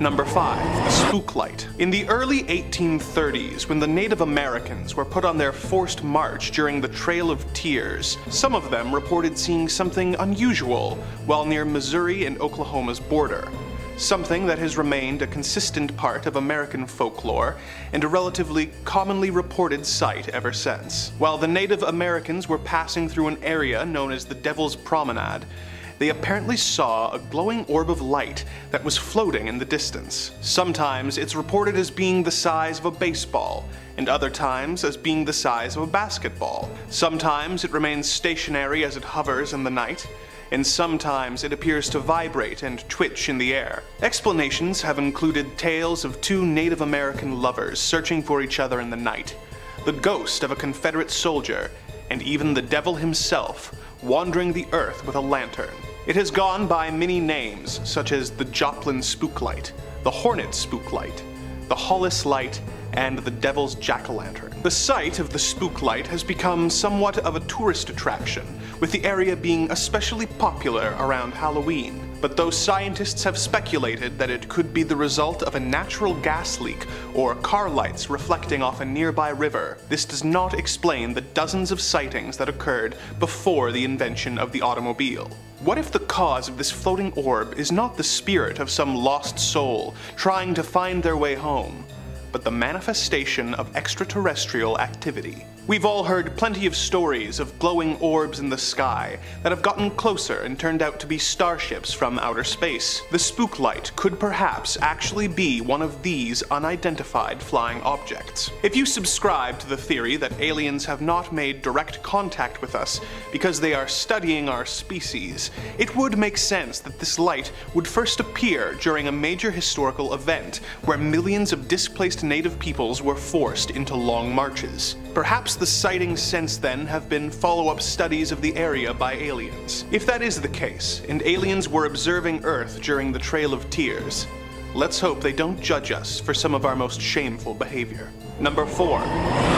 Number 5. The Spook Light. In the early 1830s, when the Native Americans were put on their forced march during the Trail of Tears, some of them reported seeing something unusual while near Missouri and Oklahoma's border. Something that has remained a consistent part of American folklore and a relatively commonly reported sight ever since. While the Native Americans were passing through an area known as the Devil's Promenade, they apparently saw a glowing orb of light that was floating in the distance. Sometimes it's reported as being the size of a baseball, and other times as being the size of a basketball. Sometimes it remains stationary as it hovers in the night, and sometimes it appears to vibrate and twitch in the air. Explanations have included tales of two Native American lovers searching for each other in the night, the ghost of a Confederate soldier, and even the devil himself wandering the earth with a lantern. It has gone by many names, such as the Joplin Spook Light, the Hornet Spook Light, the Hollis Light, and the Devil's Jack-o'-lantern. The site of the Spook Light has become somewhat of a tourist attraction, with the area being especially popular around Halloween. But though scientists have speculated that it could be the result of a natural gas leak or car lights reflecting off a nearby river, this does not explain the dozens of sightings that occurred before the invention of the automobile. What if the cause of this floating orb is not the spirit of some lost soul trying to find their way home, but the manifestation of extraterrestrial activity? We've all heard plenty of stories of glowing orbs in the sky that have gotten closer and turned out to be starships from outer space. The Spook Light could perhaps actually be one of these unidentified flying objects. If you subscribe to the theory that aliens have not made direct contact with us because they are studying our species, it would make sense that this light would first appear during a major historical event where millions of displaced native peoples were forced into long marches. Perhaps the sightings since then have been follow-up studies of the area by aliens. If that is the case, and aliens were observing Earth during the Trail of Tears, let's hope they don't judge us for some of our most shameful behavior. Number 4.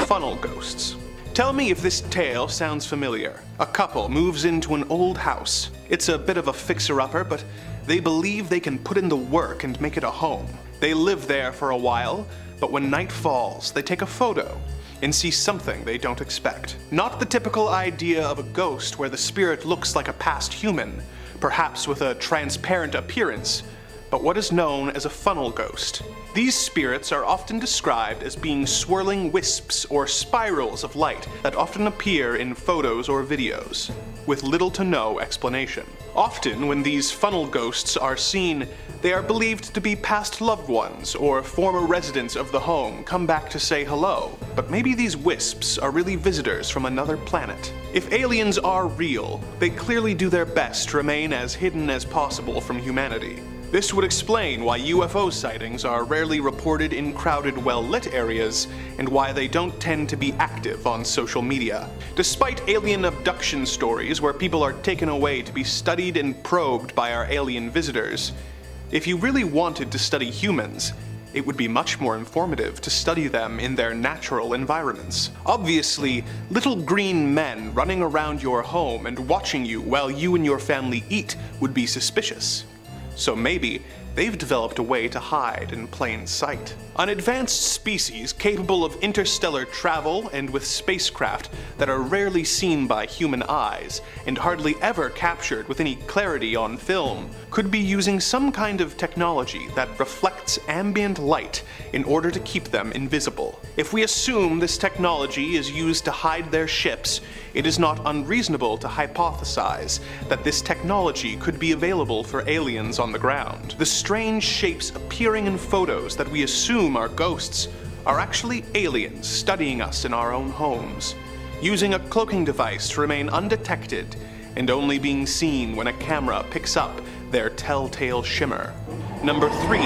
Funnel Ghosts. Tell me if this tale sounds familiar. A couple moves into an old house. It's a bit of a fixer-upper, but they believe they can put in the work and make it a home. They live there for a while, but when night falls, they take a photo and see something they don't expect. Not the typical idea of a ghost where the spirit looks like a past human, perhaps with a transparent appearance, but what is known as a funnel ghost. These spirits are often described as being swirling wisps or spirals of light that often appear in photos or videos, with little to no explanation. Often, when these funnel ghosts are seen, they are believed to be past loved ones or former residents of the home come back to say hello. But maybe these wisps are really visitors from another planet. If aliens are real, they clearly do their best to remain as hidden as possible from humanity. This would explain why UFO sightings are rarely reported in crowded, well-lit areas, and why they don't tend to be active on social media. Despite alien abduction stories where people are taken away to be studied and probed by our alien visitors, if you really wanted to study humans, it would be much more informative to study them in their natural environments. Obviously, little green men running around your home and watching you while you and your family eat would be suspicious. So maybe they've developed a way to hide in plain sight. An advanced species capable of interstellar travel and with spacecraft that are rarely seen by human eyes and hardly ever captured with any clarity on film could be using some kind of technology that reflects ambient light in order to keep them invisible. If we assume this technology is used to hide their ships, it is not unreasonable to hypothesize that this technology could be available for aliens on the ground. The strange shapes appearing in photos that we assume are ghosts are actually aliens studying us in our own homes, using a cloaking device to remain undetected and only being seen when a camera picks up their telltale shimmer. Number 3.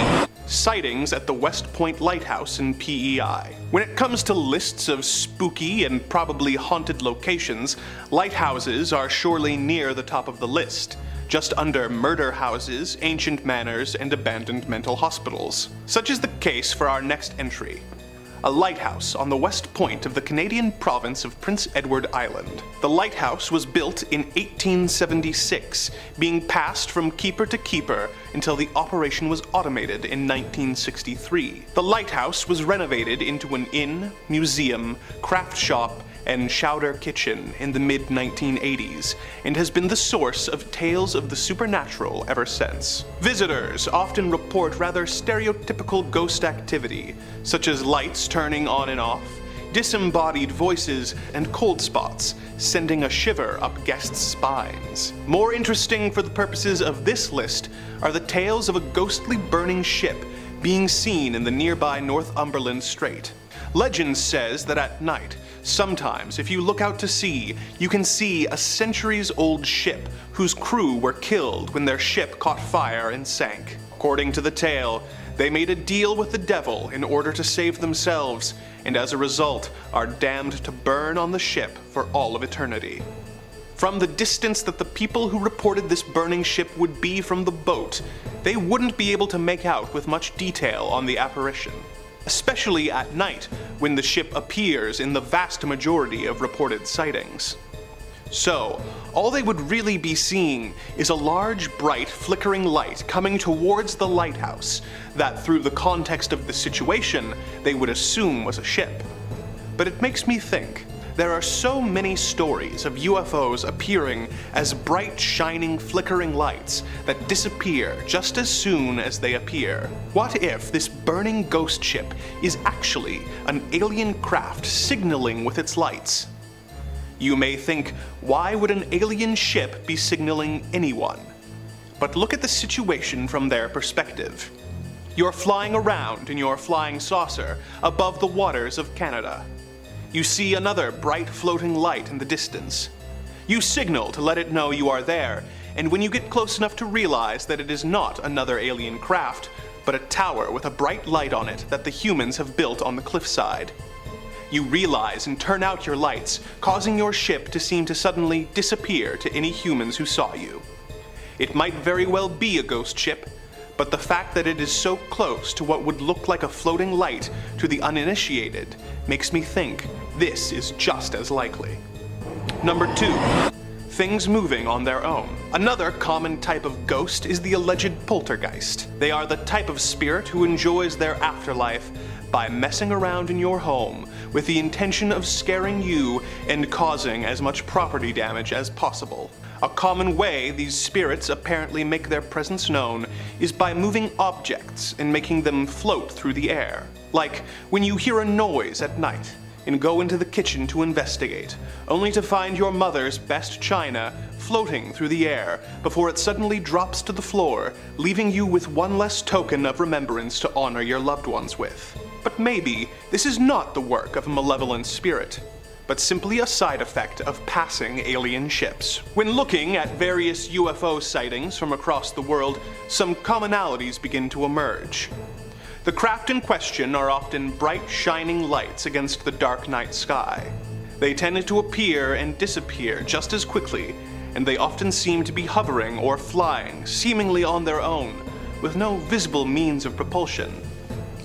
Sightings at the West Point Lighthouse in PEI. When it comes to lists of spooky and probably haunted locations, lighthouses are surely near the top of the list, just under murder houses, ancient manors, and abandoned mental hospitals. Such is the case for our next entry. a lighthouse on the west point of the Canadian province of Prince Edward Island. The lighthouse was built in 1876, being passed from keeper to keeper until the operation was automated in 1963. The lighthouse was renovated into an inn, museum, craft shop, and chowder kitchen in the mid-1980s, and has been the source of tales of the supernatural ever since. Visitors often report rather stereotypical ghost activity, such as lights turning on and off, disembodied voices, and cold spots, sending a shiver up guests' spines. More interesting for the purposes of this list are the tales of a ghostly burning ship being seen in the nearby Northumberland Strait. Legend says that at night, sometimes if you look out to sea, you can see a centuries-old ship whose crew were killed when their ship caught fire and sank. According to the tale, they made a deal with the devil in order to save themselves, and as a result are damned to burn on the ship for all of eternity. From the distance that the people who reported this burning ship would be from the boat, they wouldn't be able to make out with much detail on the apparition, especially at night when the ship appears in the vast majority of reported sightings. So, all they would really be seeing is a large, bright, flickering light coming towards the lighthouse that, through the context of the situation, they would assume was a ship. But it makes me think, there are so many stories of UFOs appearing as bright, shining, flickering lights that disappear just as soon as they appear. What if this burning ghost ship is actually an alien craft signaling with its lights? You may think, why would an alien ship be signaling anyone? But look at the situation from their perspective. You're flying around in your flying saucer above the waters of Canada. You see another bright floating light in the distance. You signal to let it know you are there, and when you get close enough to realize that it is not another alien craft, but a tower with a bright light on it that the humans have built on the cliffside, you realize and turn out your lights, causing your ship to seem to suddenly disappear to any humans who saw you. It might very well be a ghost ship, but the fact that it is so close to what would look like a floating light to the uninitiated makes me think this is just as likely. Number 2. Things moving on their own. Another common type of ghost is the alleged poltergeist. They are the type of spirit who enjoys their afterlife by messing around in your home with the intention of scaring you and causing as much property damage as possible. A common way these spirits apparently make their presence known is by moving objects and making them float through the air. Like when you hear a noise at night and go into the kitchen to investigate, only to find your mother's best china floating through the air before it suddenly drops to the floor, leaving you with one less token of remembrance to honor your loved ones with. But maybe this is not the work of a malevolent spirit, but simply a side effect of passing alien ships. When looking at various UFO sightings from across the world, some commonalities begin to emerge. The craft in question are often bright, shining lights against the dark night sky. They tend to appear and disappear just as quickly, and they often seem to be hovering or flying, seemingly on their own, with no visible means of propulsion.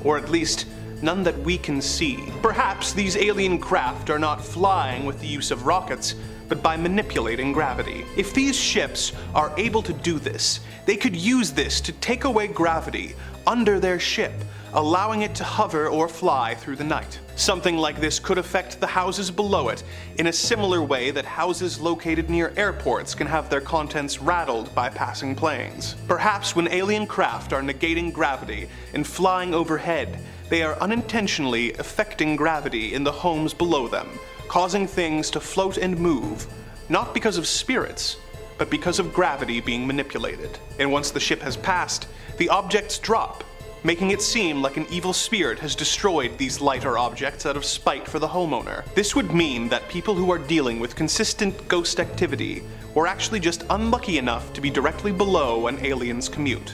Or at least, none that we can see. Perhaps these alien craft are not flying with the use of rockets, but by manipulating gravity. If these ships are able to do this, they could use this to take away gravity under their ship, allowing it to hover or fly through the night. Something like this could affect the houses below it in a similar way that houses located near airports can have their contents rattled by passing planes. Perhaps when alien craft are negating gravity and flying overhead, they are unintentionally affecting gravity in the homes below them, causing things to float and move, not because of spirits, but because of gravity being manipulated. And once the ship has passed, the objects drop, making it seem like an evil spirit has destroyed these lighter objects out of spite for the homeowner. This would mean that people who are dealing with consistent ghost activity were actually just unlucky enough to be directly below an alien's commute.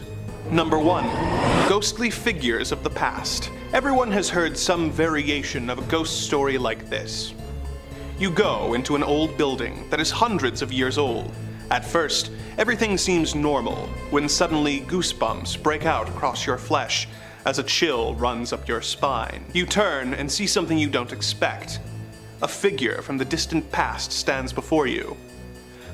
Number 1. Ghostly figures of the past. Everyone has heard some variation of a ghost story like this. You go into an old building that is hundreds of years old. At first, everything seems normal, when suddenly goosebumps break out across your flesh, as a chill runs up your spine. You turn and see something you don't expect. A figure from the distant past stands before you.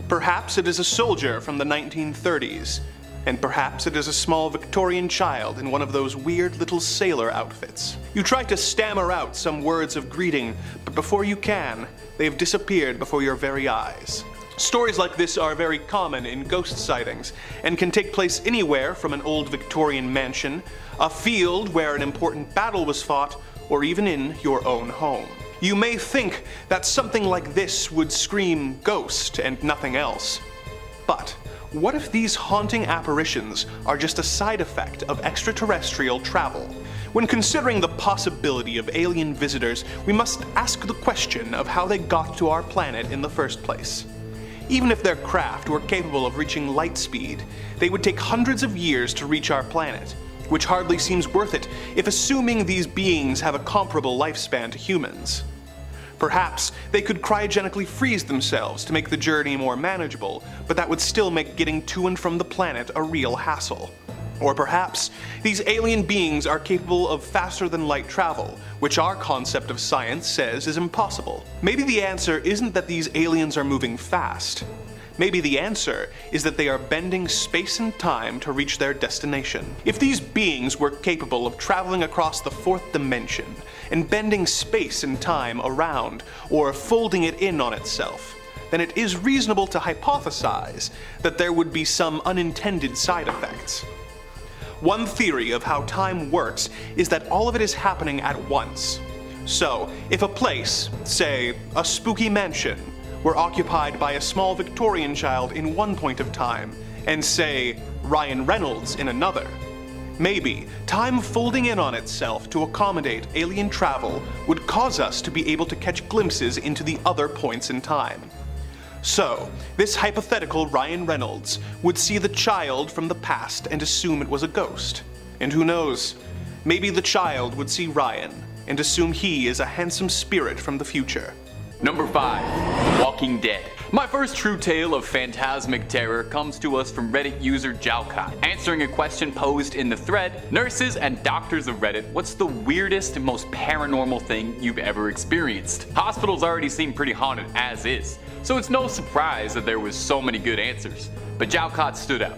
Perhaps it is a soldier from the 1930s, and perhaps it is a small Victorian child in one of those weird little sailor outfits. You try to stammer out some words of greeting, but before you can, they have disappeared before your very eyes. Stories like this are very common in ghost sightings, and can take place anywhere from an old Victorian mansion, a field where an important battle was fought, or even in your own home. You may think that something like this would scream ghost and nothing else. But what if these haunting apparitions are just a side effect of extraterrestrial travel? When considering the possibility of alien visitors, we must ask the question of how they got to our planet in the first place. Even if their craft were capable of reaching light speed, they would take hundreds of years to reach our planet, which hardly seems worth it if assuming these beings have a comparable lifespan to humans. Perhaps they could cryogenically freeze themselves to make the journey more manageable, but that would still make getting to and from the planet a real hassle. Or perhaps these alien beings are capable of faster than light travel, which our concept of science says is impossible. Maybe the answer isn't that these aliens are moving fast. Maybe the answer is that they are bending space and time to reach their destination. If these beings were capable of traveling across the fourth dimension and bending space and time around, or folding it in on itself, then it is reasonable to hypothesize that there would be some unintended side effects. One theory of how time works is that all of it is happening at once. So, if a place, say a spooky mansion, were occupied by a small Victorian child in one point of time, and say Ryan Reynolds in another, maybe time folding in on itself to accommodate alien travel would cause us to be able to catch glimpses into the other points in time. So, this hypothetical Ryan Reynolds would see the child from the past and assume it was a ghost. And who knows, maybe the child would see Ryan and assume he is a handsome spirit from the future. Number 5. The Walking Dead. My first true tale of phantasmic terror comes to us from Reddit user Jalcott. Answering a question posed in the thread, nurses and doctors of Reddit, what's the weirdest and most paranormal thing you've ever experienced? Hospitals already seem pretty haunted as is, so it's no surprise that there was so many good answers. But Jalcott stood out.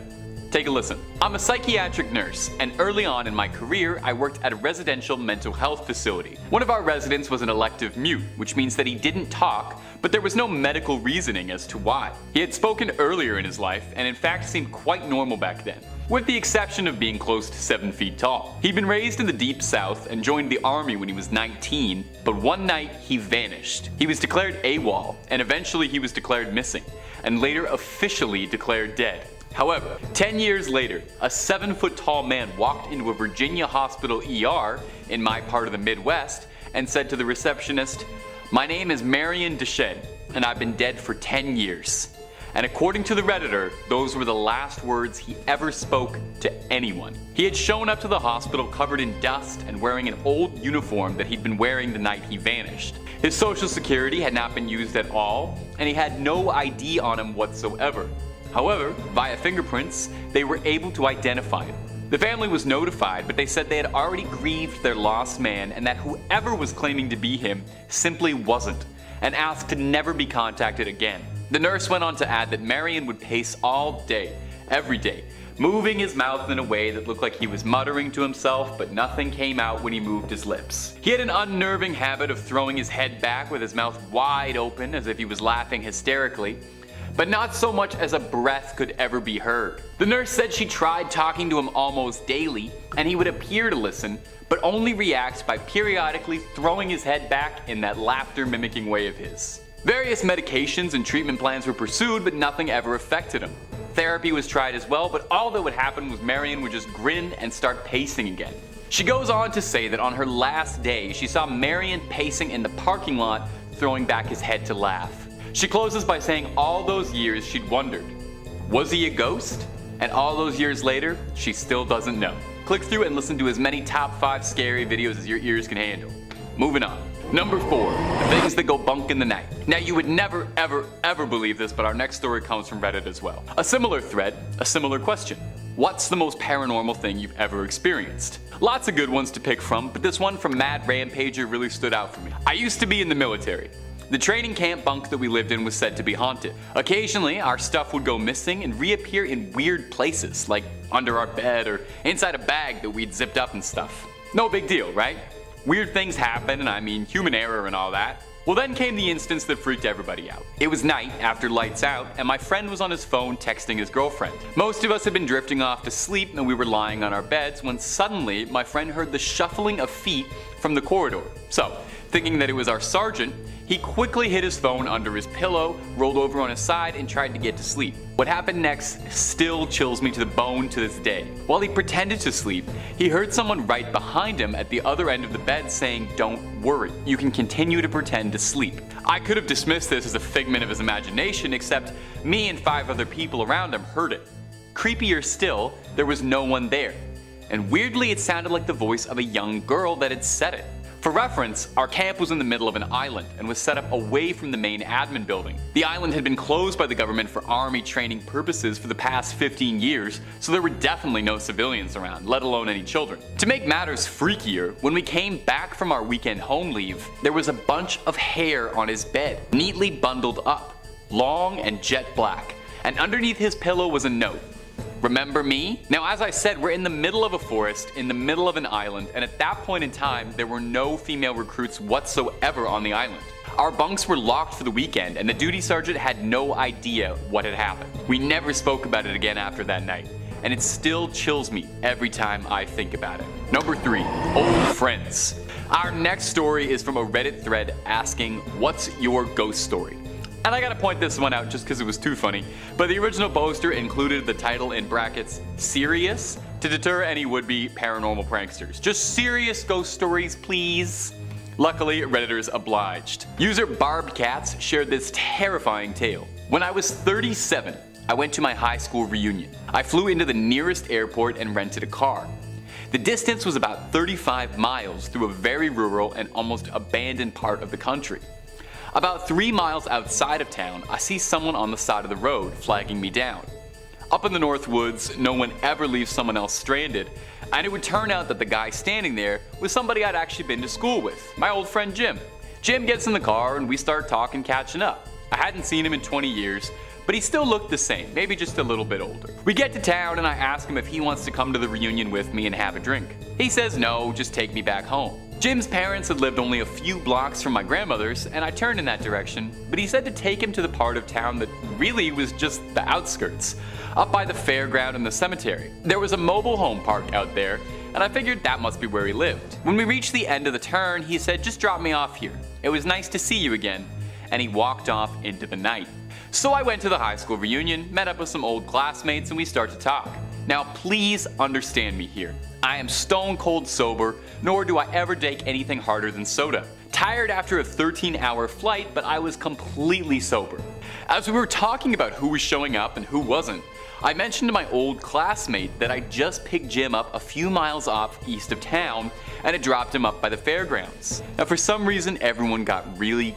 Take a listen. I'm a psychiatric nurse, and early on in my career, I worked at a residential mental health facility. One of our residents was an elective mute, which means that he didn't talk, but there was no medical reasoning as to why. He had spoken earlier in his life, and in fact seemed quite normal back then, with the exception of being close to 7 feet tall. He'd been raised in the deep south and joined the army when he was 19, but one night he vanished. He was declared AWOL, and eventually he was declared missing, and later officially declared dead. However, 10 years later, a 7-foot-tall man walked into a Virginia hospital ER in my part of the Midwest and said to the receptionist, "My name is Marion Deschênes, and I've been dead for 10 years. And according to the Redditor, those were the last words he ever spoke to anyone. He had shown up to the hospital covered in dust and wearing an old uniform that he'd been wearing the night he vanished. His social security had not been used at all, and he had no ID on him whatsoever. However, via fingerprints, they were able to identify him. The family was notified, but they said they had already grieved their lost man and that whoever was claiming to be him simply wasn't, and asked to never be contacted again." The nurse went on to add that Marion would pace all day, every day, moving his mouth in a way that looked like he was muttering to himself, but nothing came out when he moved his lips. He had an unnerving habit of throwing his head back with his mouth wide open as if he was laughing hysterically, but not so much as a breath could ever be heard. The nurse said she tried talking to him almost daily, and he would appear to listen, but only reacts by periodically throwing his head back in that laughter-mimicking way of his. Various medications and treatment plans were pursued, but nothing ever affected him. Therapy was tried as well, but all that would happen was Marion would just grin and start pacing again. She goes on to say that on her last day, she saw Marion pacing in the parking lot, throwing back his head to laugh. She closes by saying all those years she'd wondered, was he a ghost? And all those years later, she still doesn't know. Click through and listen to as many top 5 scary videos as your ears can handle. Moving on. Number 4, the things that go bunk in the night. Now you would never ever believe this, but our next story comes from Reddit as well. A similar thread, a similar question. What's the most paranormal thing you've ever experienced? Lots of good ones to pick from, but this one from Mad Rampager really stood out for me. I used to be in the military. The training camp bunk that we lived in was said to be haunted. Occasionally, our stuff would go missing and reappear in weird places, like under our bed or inside a bag that we'd zipped up and stuff. No big deal, right? Weird things happen, and I mean human error and all that. Well, then came the instance that freaked everybody out. It was night after lights out, and my friend was on his phone texting his girlfriend. Most of us had been drifting off to sleep and we were lying on our beds when suddenly my friend heard the shuffling of feet from the corridor. So, thinking that it was our sergeant, he quickly hid his phone under his pillow, rolled over on his side, and tried to get to sleep. What happened next still chills me to the bone to this day. While he pretended to sleep, he heard someone right behind him at the other end of the bed saying, "Don't worry, you can continue to pretend to sleep." I could have dismissed this as a figment of his imagination, except me and 5 other people around him heard it. Creepier still, there was no one there. And weirdly, it sounded like the voice of a young girl that had said it. For reference, our camp was in the middle of an island and was set up away from the main admin building. The island had been closed by the government for army training purposes for the past 15 years, so there were definitely no civilians around, let alone any children. To make matters freakier, when we came back from our weekend home leave, there was a bunch of hair on his bed, neatly bundled up, long and jet black, and underneath his pillow was a note. "Remember me?" Now, as I said, we're in the middle of a forest, in the middle of an island, and at that point in time, there were no female recruits whatsoever on the island. Our bunks were locked for the weekend, and the duty sergeant had no idea what had happened. We never spoke about it again after that night, and it still chills me every time I think about it. Number 3, old friends. Our next story is from a Reddit thread asking, "What's your ghost story?" And I gotta point this one out just because it was too funny, but the original poster included the title in brackets, "Serious?" to deter any would-be paranormal pranksters. Just serious ghost stories, please. Luckily, Redditors obliged. User Barbed Cats shared this terrifying tale. "When I was 37, I went to my high school reunion. I flew into the nearest airport and rented a car. The distance was about 35 miles through a very rural and almost abandoned part of the country. About 3 miles outside of town, I see someone on the side of the road flagging me down. Up in the North Woods, no one ever leaves someone else stranded, and it would turn out that the guy standing there was somebody I'd actually been to school with, my old friend Jim. Jim gets in the car and we start talking, catching up. I hadn't seen him in 20 years, but he still looked the same, maybe just a little bit older. We get to town and I ask him if he wants to come to the reunion with me and have a drink. He says no, just take me back home. Jim's parents had lived only a few blocks from my grandmother's, and I turned in that direction, but he said to take him to the part of town that really was just the outskirts, up by the fairground and the cemetery. There was a mobile home park out there, and I figured that must be where he lived. When we reached the end of the turn, he said, "Just drop me off here. It was nice to see you again," and he walked off into the night. So I went to the high school reunion, met up with some old classmates, and we start to talk. Now please understand me here. I am stone cold sober, nor do I ever take anything harder than soda. Tired after a 13-hour flight, but I was completely sober. As we were talking about who was showing up and who wasn't, I mentioned to my old classmate that I just picked Jim up a few miles off east of town and had dropped him up by the fairgrounds. Now for some reason everyone got really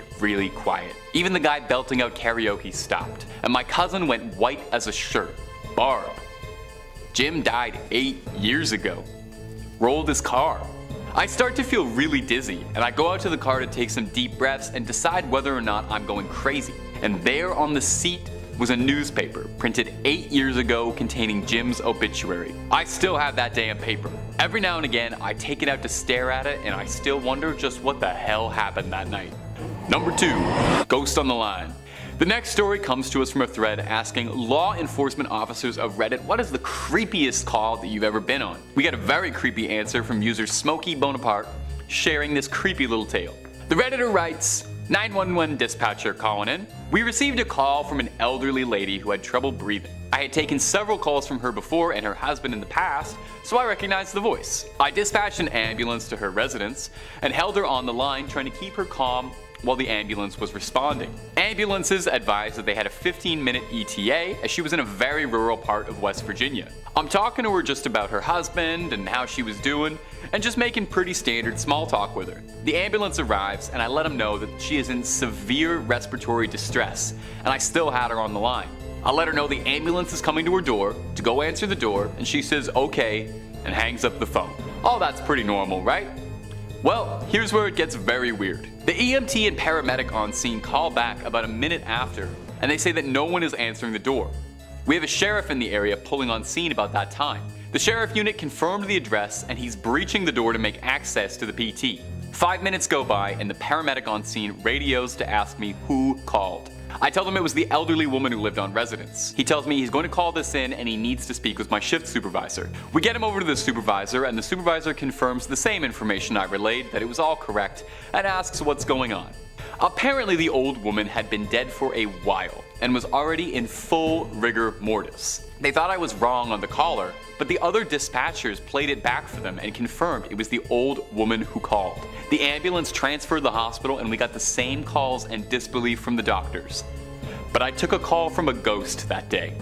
quiet. Even the guy belting out karaoke stopped, and my cousin went white as a shirt. Barb. Jim died 8 years ago. Rolled his car. I start to feel really dizzy, and I go out to the car to take some deep breaths and decide whether or not I'm going crazy. And there on the seat was a newspaper printed 8 years ago containing Jim's obituary. I still have that damn paper. Every now and again, I take it out to stare at it, and I still wonder just what the hell happened that night. Number 2, Ghost on the Line. The next story comes to us from a thread asking law enforcement officers of Reddit, what is the creepiest call that you've ever been on? We got a very creepy answer from user Smokey Bonaparte sharing this creepy little tale. The Redditor writes, 911 dispatcher calling in. We received a call from an elderly lady who had trouble breathing. I had taken several calls from her before and her husband in the past, so I recognized the voice. I dispatched an ambulance to her residence and held her on the line trying to keep her calm while the ambulance was responding. Ambulances advised that they had a 15-minute ETA as she was in a very rural part of West Virginia. I'm talking to her just about her husband and how she was doing, and just making pretty standard small talk with her. The ambulance arrives and I let them know that she is in severe respiratory distress, and I still had her on the line. I let her know the ambulance is coming to her door, to go answer the door, and she says okay, and hangs up the phone. Oh, that's pretty normal, right? Well, here's where it gets very weird. The EMT and paramedic on scene call back about a minute after, and they say that no one is answering the door. We have a sheriff in the area pulling on scene about that time. The sheriff unit confirmed the address, and he's breaching the door to make access to the PT. 5 minutes go by, and the paramedic on scene radios to ask me who called. I tell him it was the elderly woman who lived on residence. He tells me he's going to call this in and he needs to speak with my shift supervisor. We get him over to the supervisor, and the supervisor confirms the same information I relayed, that it was all correct, and asks what's going on. Apparently the old woman had been dead for a while and was already in full rigor mortis. They thought I was wrong on the caller, but the other dispatchers played it back for them and confirmed it was the old woman who called. The ambulance transferred the hospital and we got the same calls and disbelief from the doctors. But I took a call from a ghost that day.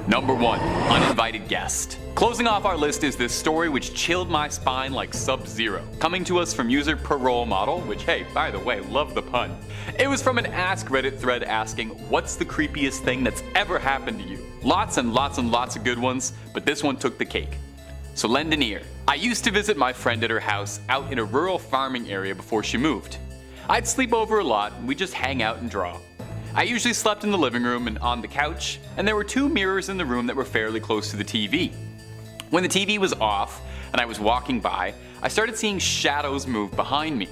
Number 1. Uninvited Guest. Closing off our list is this story which chilled my spine like Sub-Zero. Coming to us from user Parole Model, which, hey, by the way, love the pun. It was from an Ask Reddit thread asking, what's the creepiest thing that's ever happened to you? Lots and lots and lots of good ones, but this one took the cake. So lend an ear. I used to visit my friend at her house out in a rural farming area before she moved. I'd sleep over a lot and we'd just hang out and draw. I usually slept in the living room and on the couch, and there were 2 mirrors in the room that were fairly close to the TV. When the TV was off and I was walking by, I started seeing shadows move behind me.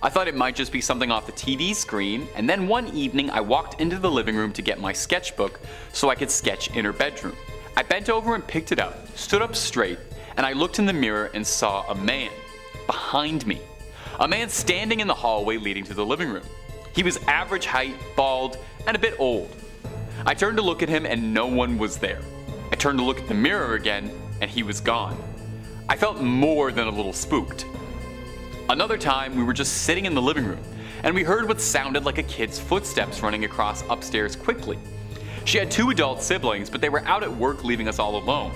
I thought it might just be something off the TV screen, and then one evening I walked into the living room to get my sketchbook so I could sketch in her bedroom. I bent over and picked it up, stood up straight, and I looked in the mirror and saw a man behind me. A man standing in the hallway leading to the living room. He was average height, bald, and a bit old. I turned to look at him and no one was there. I turned to look at the mirror again and he was gone. I felt more than a little spooked. Another time we were just sitting in the living room and we heard what sounded like a kid's footsteps running across upstairs quickly. She had 2 adult siblings, but they were out at work leaving us all alone.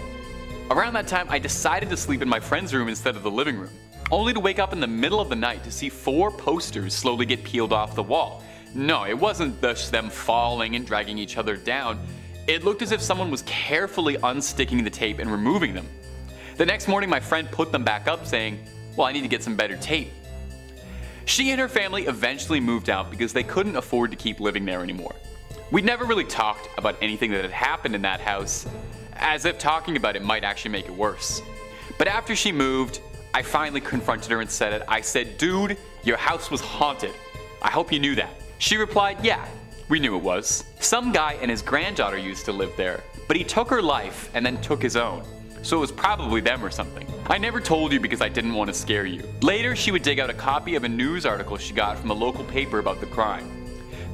Around that time I decided to sleep in my friend's room instead of the living room, only to wake up in the middle of the night to see 4 posters slowly get peeled off the wall. No, it wasn't just them falling and dragging each other down. It looked as if someone was carefully unsticking the tape and removing them. The next morning my friend put them back up saying, well, I need to get some better tape. She and her family eventually moved out because they couldn't afford to keep living there anymore. We'd never really talked about anything that had happened in that house, as if talking about it might actually make it worse. But after she moved, I finally confronted her and said it. I said, dude, your house was haunted. I hope you knew that. She replied, yeah, we knew it was. Some guy and his granddaughter used to live there, but he took her life and then took his own. So it was probably them or something. I never told you because I didn't want to scare you. Later, she would dig out a copy of a news article she got from a local paper about the crime.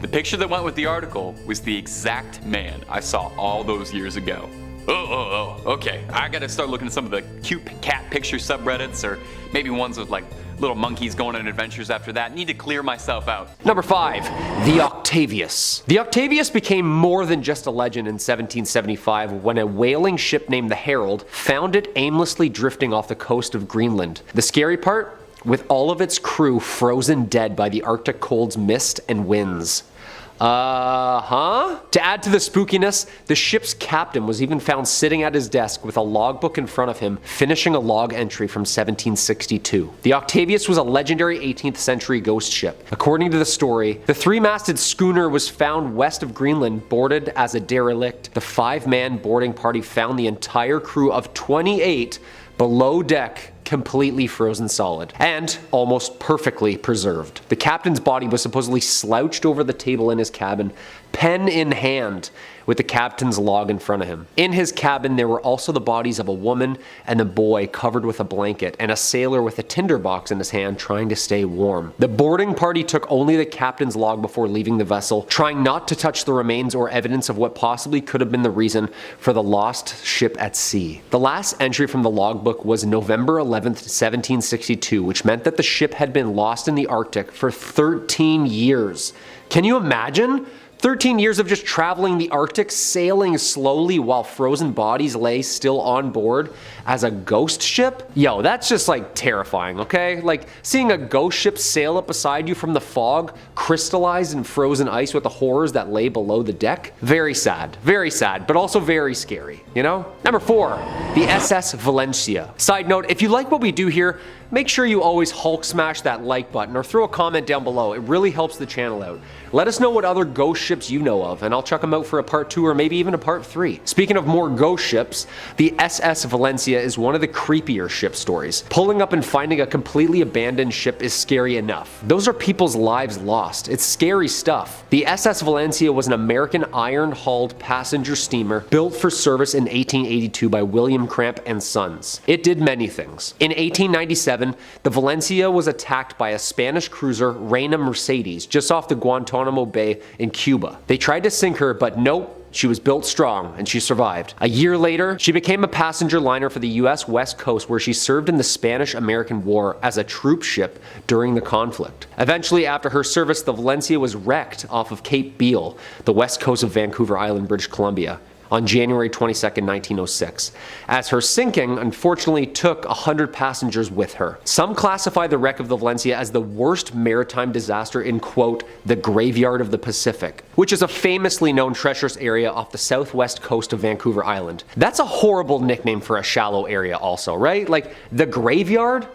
The picture that went with the article was the exact man I saw all those years ago. Okay. I gotta start looking at some of the cute cat picture subreddits, or maybe ones with like little monkeys going on adventures after that. Need to clear myself out. Number 5. The Octavius. The Octavius became more than just a legend in 1775 when a whaling ship named the Herald found it aimlessly drifting off the coast of Greenland. The scary part? With all of its crew frozen dead by the Arctic cold's mist and winds. To add to the spookiness, the ship's captain was even found sitting at his desk with a logbook in front of him, finishing a log entry from 1762. The Octavius was a legendary 18th century ghost ship. According to the story, the 3-masted schooner was found west of Greenland, boarded as a derelict. The 5-man boarding party found the entire crew of 28 below deck, completely frozen solid, and almost perfectly preserved. The captain's body was supposedly slouched over the table in his cabin, pen in hand, with the captain's log in front of him. In his cabin, there were also the bodies of a woman and a boy covered with a blanket, and a sailor with a tinderbox in his hand trying to stay warm. The boarding party took only the captain's log before leaving the vessel, trying not to touch the remains or evidence of what possibly could have been the reason for the lost ship at sea. The last entry from the logbook was November 11th, 1762, which meant that the ship had been lost in the Arctic for 13 years. Can you imagine? 13 years of just traveling the Arctic, sailing slowly while frozen bodies lay still on board as a ghost ship? Yo, that's just like terrifying, okay? Like seeing a ghost ship sail up beside you from the fog, crystallized in frozen ice with the horrors that lay below the deck. Very sad, but also very scary, you know? Number 4, the SS Valencia. Side note, if you like what we do here, make sure you always Hulk smash that like button or throw a comment down below. It really helps the channel out. Let us know what other ghost ships you know of, and I'll check them out for a part 2 or maybe even a part 3. Speaking of more ghost ships, the SS Valencia is one of the creepier ship stories. Pulling up and finding a completely abandoned ship is scary enough. Those are people's lives lost. It's scary stuff. The SS Valencia was an American iron-hulled passenger steamer built for service in 1882 by William Cramp and Sons. It did many things. In 1897, the Valencia was attacked by a Spanish cruiser, Reina Mercedes, just off the Guantanamo Bay in Cuba. They tried to sink her, but nope. She was built strong, and she survived. A year later, she became a passenger liner for the US West Coast, where she served in the Spanish-American War as a troop ship during the conflict. Eventually, after her service, the Valencia was wrecked off of Cape Beale, the west coast of Vancouver Island, British Columbia, on January 22, 1906, as her sinking unfortunately took 100 passengers with her. Some classify the wreck of the Valencia as the worst maritime disaster in, quote, the graveyard of the Pacific, which is a famously known treacherous area off the southwest coast of Vancouver Island. That's a horrible nickname for a shallow area also, right? Like, the graveyard?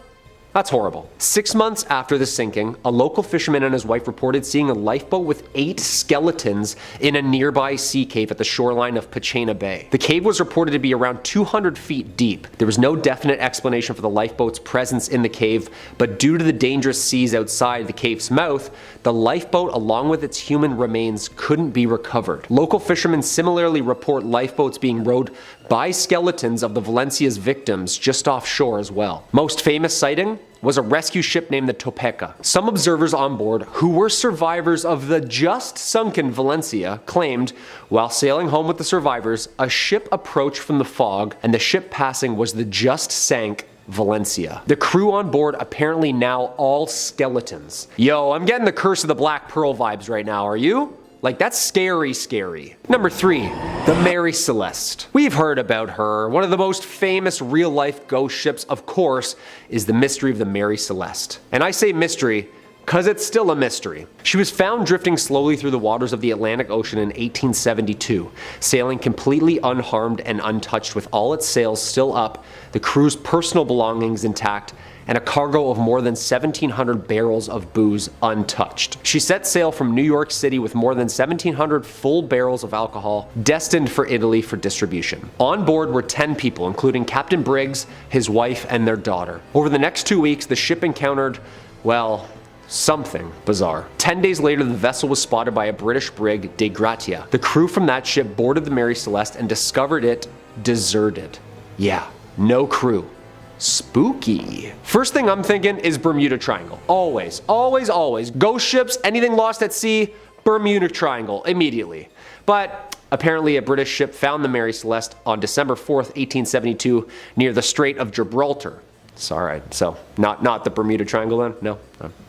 That's horrible. 6 months after the sinking, a local fisherman and his wife reported seeing a lifeboat with 8 skeletons in a nearby sea cave at the shoreline of Pachena Bay. The cave was reported to be around 200 feet deep. There was no definite explanation for the lifeboat's presence in the cave, but due to the dangerous seas outside the cave's mouth, the lifeboat along with its human remains couldn't be recovered. Local fishermen similarly report lifeboats being rowed by skeletons of the Valencia's victims just offshore as well. Most famous sighting was a rescue ship named the Topeka. Some observers on board, who were survivors of the just sunken Valencia, claimed, while sailing home with the survivors, a ship approached from the fog, and the ship passing was the just sank Valencia. The crew on board apparently now all skeletons. Yo, I'm getting the Curse of the Black Pearl vibes right now, are you? Like, that's scary, scary. Number 3, the Mary Celeste. We've heard about her. One of the most famous real-life ghost ships, of course, is the mystery of the Mary Celeste. And I say mystery because it's still a mystery. She was found drifting slowly through the waters of the Atlantic Ocean in 1872, sailing completely unharmed and untouched with all its sails still up, the crew's personal belongings intact, and a cargo of more than 1,700 barrels of booze untouched. She set sail from New York City with more than 1,700 full barrels of alcohol, destined for Italy for distribution. On board were 10 people, including Captain Briggs, his wife, and their daughter. Over the next 2 weeks, the ship encountered, well, something bizarre. 10 days later, the vessel was spotted by a British brig, De Gratia. The crew from that ship boarded the Mary Celeste and discovered it deserted. Yeah, no crew. Spooky. First thing I'm thinking is Bermuda Triangle. Always, always, always. Ghost ships, anything lost at sea, Bermuda Triangle, immediately. But apparently a British ship found the Mary Celeste on December 4th, 1872, near the Strait of Gibraltar. So, alright, so not the Bermuda Triangle then? No?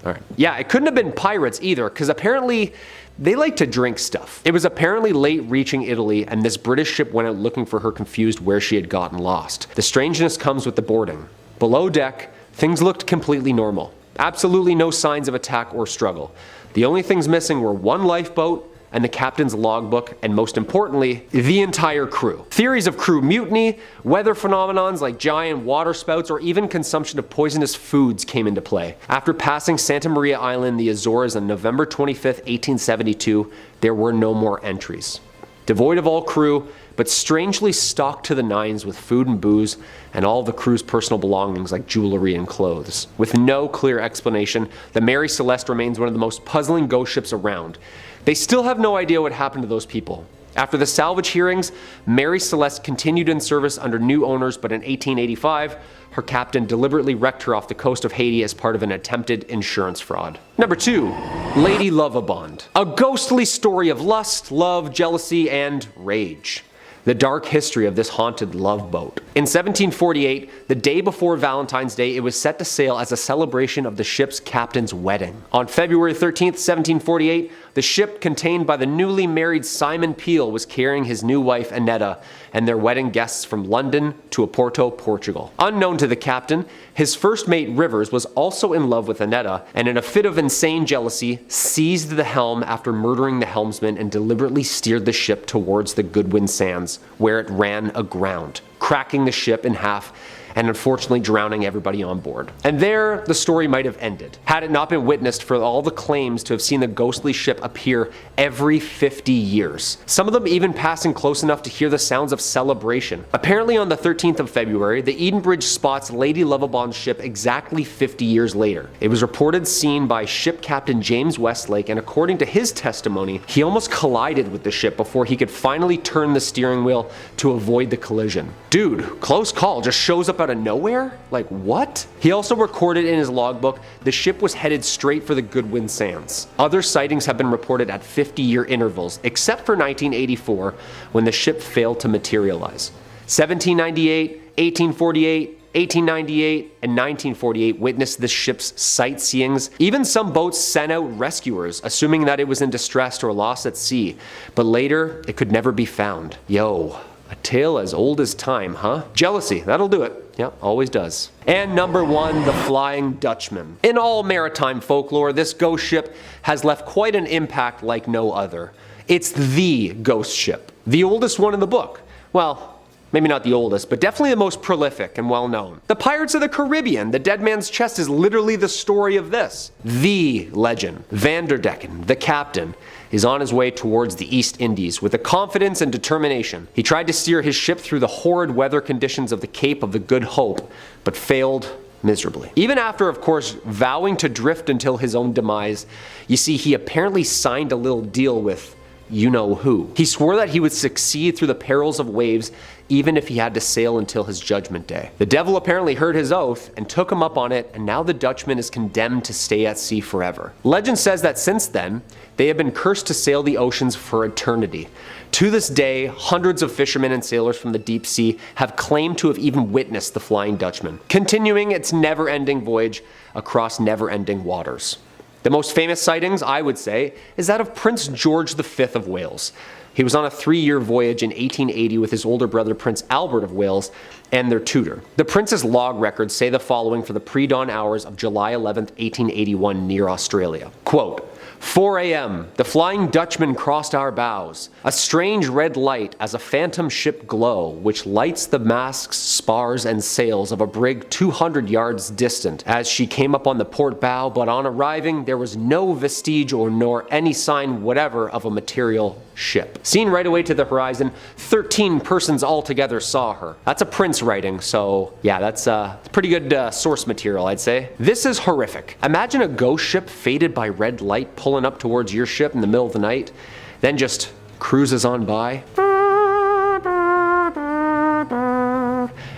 Alright. Yeah, it couldn't have been pirates either, because apparently they like to drink stuff. It was apparently late reaching Italy, and this British ship went out looking for her, confused where she had gotten lost. The strangeness comes with the boarding. Below deck, things looked completely normal. Absolutely no signs of attack or struggle. The only things missing were one lifeboat and the captain's logbook, and most importantly, the entire crew. Theories of crew mutiny, weather phenomenons like giant waterspouts, or even consumption of poisonous foods came into play. After passing Santa Maria Island, the Azores, on November 25th, 1872, there were no more entries. Devoid of all crew, but strangely stocked to the nines with food and booze and all of the crew's personal belongings like jewelry and clothes. With no clear explanation, the Mary Celeste remains one of the most puzzling ghost ships around. They still have no idea what happened to those people. After the salvage hearings, Mary Celeste continued in service under new owners, but in 1885, her captain deliberately wrecked her off the coast of Haiti as part of an attempted insurance fraud. Number 2, Lady Lovabond. A ghostly story of lust, love, jealousy, and rage. The dark history of this haunted love boat. In 1748, the day before Valentine's Day, it was set to sail as a celebration of the ship's captain's wedding. On February 13th, 1748, The ship contained by the newly married Simon Peel was carrying his new wife Annetta and their wedding guests from London to Oporto, Portugal. Unknown to the captain, his first mate Rivers was also in love with Annetta, and in a fit of insane jealousy, seized the helm after murdering the helmsman and deliberately steered the ship towards the Goodwin Sands, where it ran aground, cracking the ship in half and unfortunately drowning everybody on board. And there, the story might have ended, had it not been witnessed for all the claims to have seen the ghostly ship appear every 50 years. Some of them even passing close enough to hear the sounds of celebration. Apparently on the 13th of February, the Edenbridge spots Lady Lovibond's ship exactly 50 years later. It was reported seen by ship captain James Westlake, and according to his testimony, he almost collided with the ship before he could finally turn the steering wheel to avoid the collision. Dude, close call, just shows up out of nowhere? Like, what? He also recorded in his logbook the ship was headed straight for the Goodwin Sands. Other sightings have been reported at 50-year intervals, except for 1984, when the ship failed to materialize. 1798, 1848, 1898, and 1948 witnessed the ship's sightseeings. Even some boats sent out rescuers, assuming that it was in distress or lost at sea, but later it could never be found. Yo. A tale as old as time, huh? Jealousy, that'll do it. Yep, always does. And number 1, the Flying Dutchman. In all maritime folklore, this ghost ship has left quite an impact like no other. It's the ghost ship. The oldest one in the book. Well, maybe not the oldest, but definitely the most prolific and well known. The Pirates of the Caribbean, the Dead Man's Chest is literally the story of this. The legend, Vanderdecken, the captain, is on his way towards the East Indies with the confidence and determination. He tried to steer his ship through the horrid weather conditions of the Cape of the Good Hope, but failed miserably. Even after, of course, vowing to drift until his own demise, you see, he apparently signed a little deal with you-know-who. He swore that he would succeed through the perils of waves even if he had to sail until his judgment day. The devil apparently heard his oath and took him up on it, and now the Dutchman is condemned to stay at sea forever. Legend says that since then, they have been cursed to sail the oceans for eternity. To this day, hundreds of fishermen and sailors from the deep sea have claimed to have even witnessed the Flying Dutchman, continuing its never-ending voyage across never-ending waters. The most famous sightings, I would say, is that of Prince George V of Wales. He was on a 3-year voyage in 1880 with his older brother Prince Albert of Wales and their tutor. The prince's log records say the following for the pre-dawn hours of July 11, 1881 near Australia. Quote, 4 a.m. The Flying Dutchman crossed our bows. A strange red light as a phantom ship glow, which lights the masts, spars, and sails of a brig 200 yards distant as she came up on the port bow, but on arriving there was no vestige or nor any sign whatever of a material ship. Seen right away to the horizon, 13 persons altogether saw her. That's a prince writing, so yeah, that's pretty good source material, I'd say. This is horrific. Imagine a ghost ship faded by red light pulling up towards your ship in the middle of the night, then just cruises on by.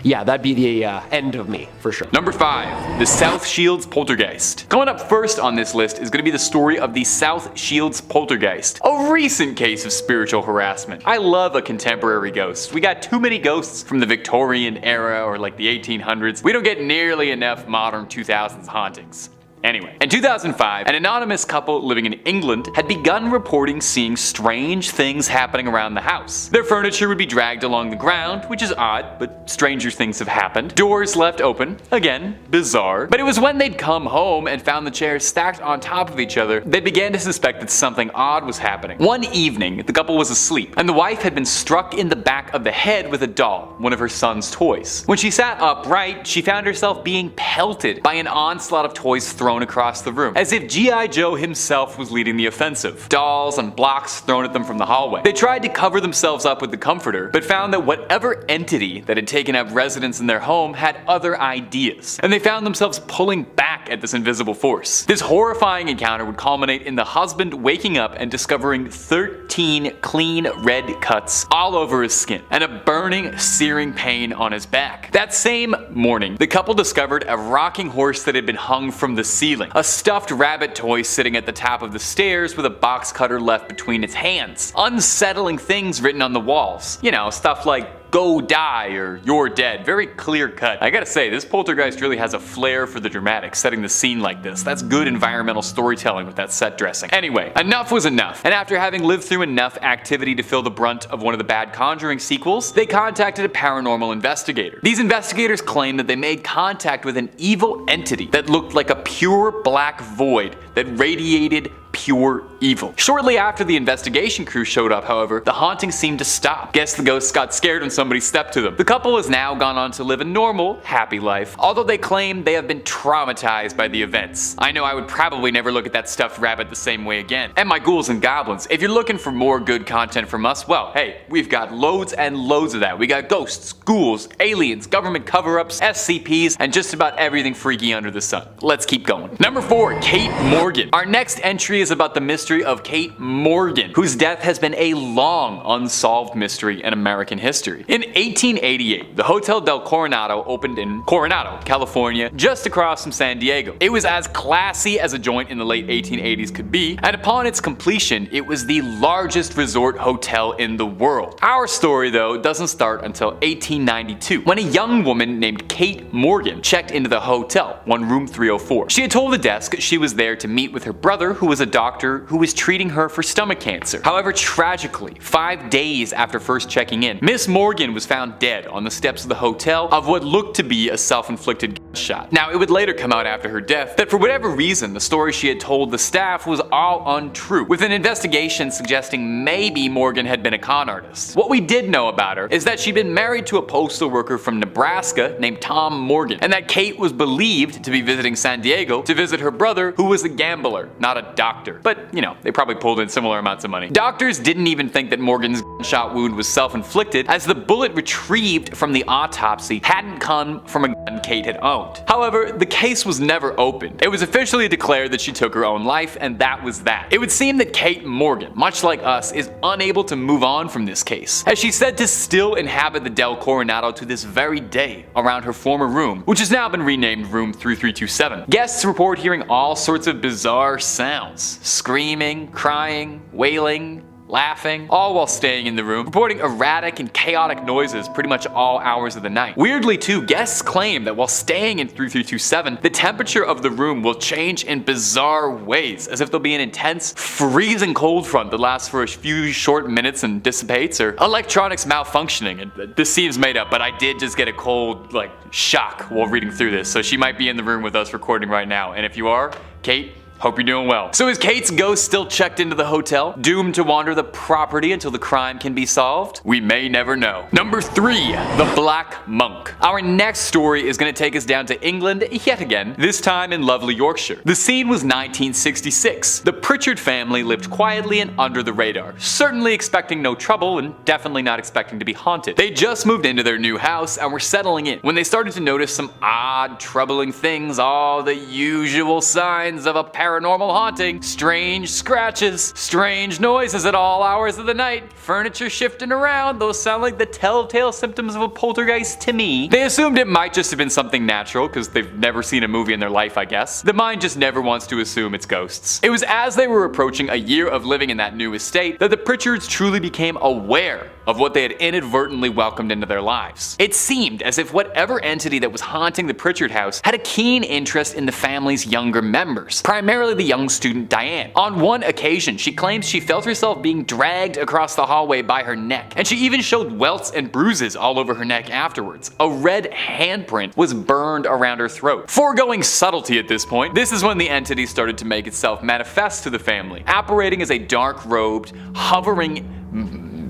Yeah, that'd be the end of me, for sure. Number 5, the South Shields Poltergeist. Coming up first on this list is going to be the story of the South Shields Poltergeist, a recent case of spiritual harassment. I love a contemporary ghost. We got too many ghosts from the Victorian era or like the 1800s. We don't get nearly enough modern 2000s hauntings. Anyway, in 2005, an anonymous couple living in England had begun reporting seeing strange things happening around the house. Their furniture would be dragged along the ground, which is odd, but stranger things have happened. Doors left open, again, bizarre. But it was when they'd come home and found the chairs stacked on top of each other, they began to suspect that something odd was happening. One evening, the couple was asleep, and the wife had been struck in the back of the head with a doll, one of her son's toys. When she sat upright, she found herself being pelted by an onslaught of toys thrown across the room, as if G.I. Joe himself was leading the offensive. Dolls and blocks thrown at them from the hallway. They tried to cover themselves up with the comforter, but found that whatever entity that had taken up residence in their home had other ideas, and they found themselves pulling back at this invisible force. This horrifying encounter would culminate in the husband waking up and discovering 13 clean red cuts all over his skin, and a burning, searing pain on his back. That same morning, the couple discovered a rocking horse that had been hung from the ceiling, a stuffed rabbit toy sitting at the top of the stairs with a box cutter left between its hands, unsettling things written on the walls. You know, stuff like go die or you're dead. Very clear cut. I gotta say, this poltergeist really has a flair for the dramatic, setting the scene like this. That's good environmental storytelling with that set dressing. Anyway, enough was enough, and after having lived through enough activity to fill the brunt of one of the bad Conjuring sequels, they contacted a paranormal investigator. These investigators claimed that they made contact with an evil entity that looked like a pure black void that radiated pure evil. Shortly after the investigation crew showed up, however, the haunting seemed to stop. Guess the ghosts got scared when somebody stepped to them. The couple has now gone on to live a normal, happy life, although they claim they have been traumatized by the events. I know I would probably never look at that stuffed rabbit the same way again. And my ghouls and goblins, if you're looking for more good content from us, well, hey, we've got loads and loads of that. We got ghosts, ghouls, aliens, government cover-ups, SCPs, and just about everything freaky under the sun. Let's keep going. Number 4, Kate Morgan. Our next entry is about the mystery of Kate Morgan, whose death has been a long unsolved mystery in American history. In 1888, the Hotel del Coronado opened in Coronado, California, just across from San Diego. It was as classy as a joint in the late 1880s could be, and upon its completion, it was the largest resort hotel in the world. Our story, though, doesn't start until 1892, when a young woman named Kate Morgan checked into the hotel, room 304. She had told the desk she was there to meet with her brother, who was a doctor who was treating her for stomach cancer. However, tragically, 5 days after first checking in, Miss Morgan was found dead on the steps of the hotel of what looked to be a self-inflicted gunshot. Now, it would later come out after her death that for whatever reason, the story she had told the staff was all untrue, with an investigation suggesting maybe Morgan had been a con artist. What we did know about her is that she'd been married to a postal worker from Nebraska named Tom Morgan, and that Kate was believed to be visiting San Diego to visit her brother, who was a gambler, not a doctor. But, you know, they probably pulled in similar amounts of money. Doctors didn't even think that Morgan's gunshot wound was self-inflicted, as the bullet retrieved from the autopsy hadn't come from a gun Kate had owned. However, the case was never opened. It was officially declared that she took her own life, and that was that. It would seem that Kate Morgan, much like us, is unable to move on from this case, as she's said to still inhabit the Del Coronado to this very day around her former room, which has now been renamed room 3327. Guests report hearing all sorts of bizarre sounds. Screaming, crying, wailing, laughing, all while staying in the room, reporting erratic and chaotic noises pretty much all hours of the night. Weirdly too, guests claim that while staying in 3327, the temperature of the room will change in bizarre ways, as if there'll be an intense, freezing cold front that lasts for a few short minutes and dissipates, or electronics malfunctioning. And this seems made up, but I did just get a cold, shock while reading through this, so she might be in the room with us recording right now, and if you are, Kate, hope you're doing well. So is Kate's ghost still checked into the hotel, doomed to wander the property until the crime can be solved? We may never know. Number 3, the Black Monk. Our next story is going to take us down to England yet again, this time in lovely Yorkshire. The scene was 1966. The Pritchard family lived quietly and under the radar, certainly expecting no trouble and definitely not expecting to be haunted. They just moved into their new house and were settling in when they started to notice some odd, troubling things, all the usual signs of a paranormal haunting. Strange scratches, strange noises at all hours of the night, furniture shifting around. Those sound like the telltale symptoms of a poltergeist to me. They assumed it might just have been something natural because they've never seen a movie in their life, I guess. The mind just never wants to assume it's ghosts. It was as they were approaching a year of living in that new estate that the Pritchards truly became aware of what they had inadvertently welcomed into their lives. It seemed as if whatever entity that was haunting the Pritchard house had a keen interest in the family's younger members, primarily the young student Diane. On one occasion, she claims she felt herself being dragged across the hallway by her neck, and she even showed welts and bruises all over her neck afterwards. A red handprint was burned around her throat. Foregoing subtlety at this point, this is when the entity started to make itself manifest to the family, apparating as a dark-robed, hovering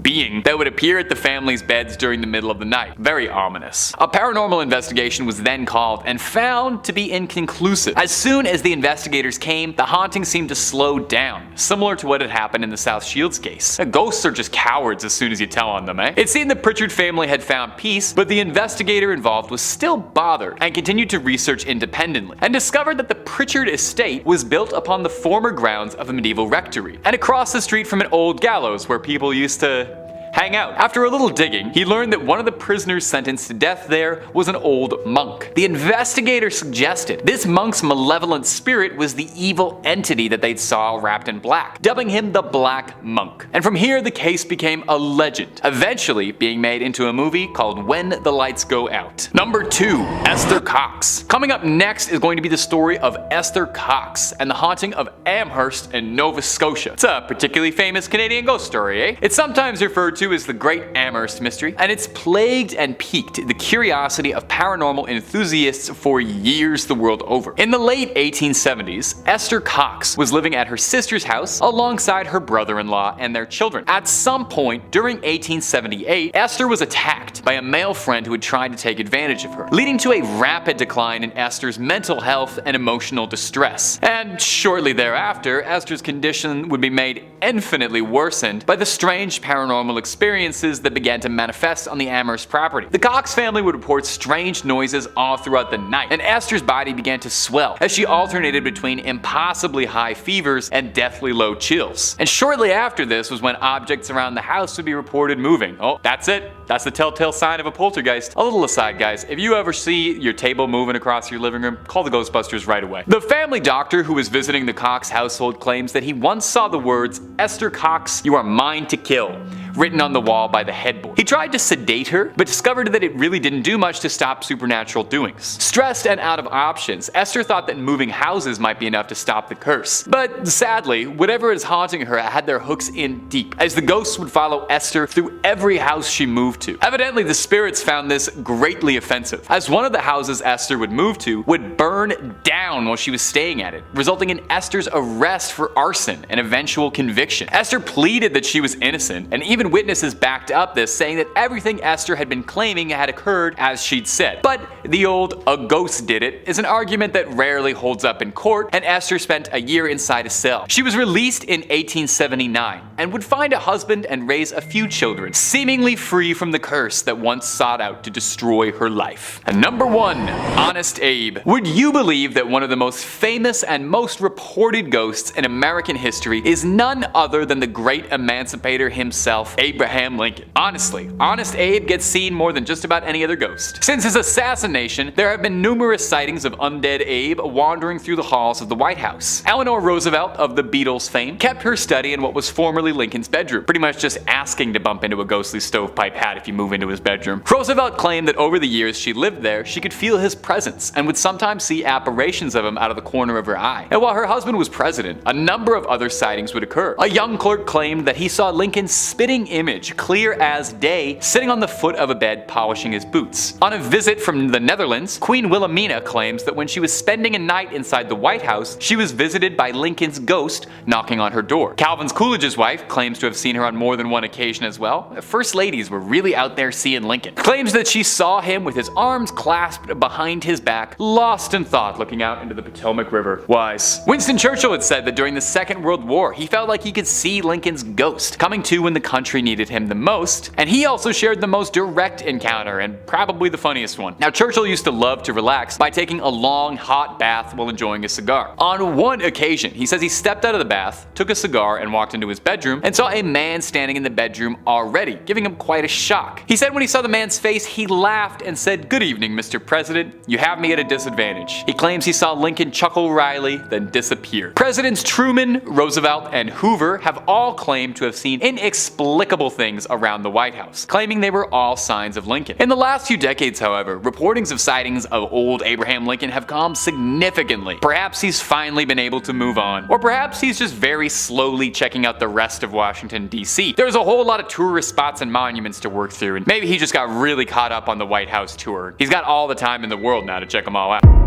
being that would appear at the family's beds during the middle of the night. Very ominous. A paranormal investigation was then called and found to be inconclusive. As soon as the investigators came, the haunting seemed to slow down, similar to what had happened in the South Shields case. Ghosts are just cowards as soon as you tell on them, eh? It seemed the Pritchard family had found peace, but the investigator involved was still bothered and continued to research independently, and discovered that the Pritchard estate was built upon the former grounds of a medieval rectory, and across the street from an old gallows where people used to hang out. After a little digging, he learned that one of the prisoners sentenced to death there was an old monk. The investigator suggested this monk's malevolent spirit was the evil entity that they saw wrapped in black, dubbing him the Black Monk. And from here, the case became a legend, eventually being made into a movie called When the Lights Go Out. Number 2. Esther Cox. Coming up next is going to be the story of Esther Cox and the haunting of Amherst in Nova Scotia. It's a particularly famous Canadian ghost story, eh? It's sometimes referred to as the Great Amherst Mystery, and it's plagued and piqued the curiosity of paranormal enthusiasts for years the world over. In the late 1870s, Esther Cox was living at her sister's house alongside her brother-in-law and their children. At some point during 1878, Esther was attacked by a male friend who had tried to take advantage of her, leading to a rapid decline in Esther's mental health and emotional distress. And shortly thereafter, Esther's condition would be made infinitely worsened by the strange paranormal experiences that began to manifest on the Amherst property. The Cox family would report strange noises all throughout the night, and Esther's body began to swell as she alternated between impossibly high fevers and deathly low chills. And shortly after this was when objects around the house would be reported moving. Oh, that's it. That's the telltale sign of a poltergeist. A little aside, guys, if you ever see your table moving across your living room, call the Ghostbusters right away. The family doctor who was visiting the Cox household claims that he once saw the words, "Esther Cox, you are mine to kill," written on the wall by the headboard. He tried to sedate her, but discovered that it really didn't do much to stop supernatural doings. Stressed and out of options, Esther thought that moving houses might be enough to stop the curse. But sadly, whatever is haunting her had their hooks in deep, as the ghosts would follow Esther through every house she moved to. Evidently, the spirits found this greatly offensive, as one of the houses Esther would move to would burn down while she was staying at it, resulting in Esther's arrest for arson and eventual conviction. Esther pleaded that she was innocent, and even witnesses backed up this, saying that everything Esther had been claiming had occurred as she'd said. But the old "a ghost did it" is an argument that rarely holds up in court, and Esther spent a year inside a cell. She was released in 1879 and would find a husband and raise a few children, seemingly free from the curse that once sought out to destroy her life. And number 1. Honest Abe. Would you believe that one of the most famous and most reported ghosts in American history is none other than the great emancipator himself, Abraham Lincoln? Honestly, Honest Abe gets seen more than just about any other ghost. Since his assassination, there have been numerous sightings of undead Abe wandering through the halls of the White House. Eleanor Roosevelt, of the Beatles fame, kept her study in what was formerly Lincoln's bedroom, pretty much just asking to bump into a ghostly stovepipe hat if you move into his bedroom. Roosevelt claimed that over the years she lived there, she could feel his presence and would sometimes see apparitions of him out of the corner of her eye. And while her husband was president, a number of other sightings would occur. A young clerk claimed that he saw Lincoln's spitting image, clear as day, sitting on the foot of a bed polishing his boots. On a visit from the Netherlands, Queen Wilhelmina claims that when she was spending a night inside the White House, she was visited by Lincoln's ghost knocking on her door. Calvin Coolidge's wife claims to have seen her on more than one occasion as well. First ladies were really out there seeing Lincoln. Claims that she saw him with his arms clasped behind his back, lost in thought looking out into the Potomac River. Wise. Winston Churchill had said that during the Second World War, he felt like he could see Lincoln's ghost coming to when the country needed him the most, and he also shared the most direct encounter and probably the funniest one. Now, Churchill used to love to relax by taking a long hot bath while enjoying a cigar. On one occasion, he says he stepped out of the bath, took a cigar, and walked into his bedroom and saw a man standing in the bedroom already, giving him quite a shock. He said when he saw the man's face, he laughed and said, "Good evening, Mr. President. You have me at a disadvantage." He claims he saw Lincoln chuckle wryly, then disappear. Presidents Truman, Roosevelt, and Hoover have all claimed to have seen inexplicable things around the White House, claiming they were all signs of Lincoln. In the last few decades, however, reportings of sightings of old Abraham Lincoln have calmed significantly. Perhaps he's finally been able to move on, or perhaps he's just very slowly checking out the rest of Washington, D.C. There's a whole lot of tourist spots and monuments to work through, and maybe he just got really caught up on the White House tour. He's got all the time in the world now to check them all out.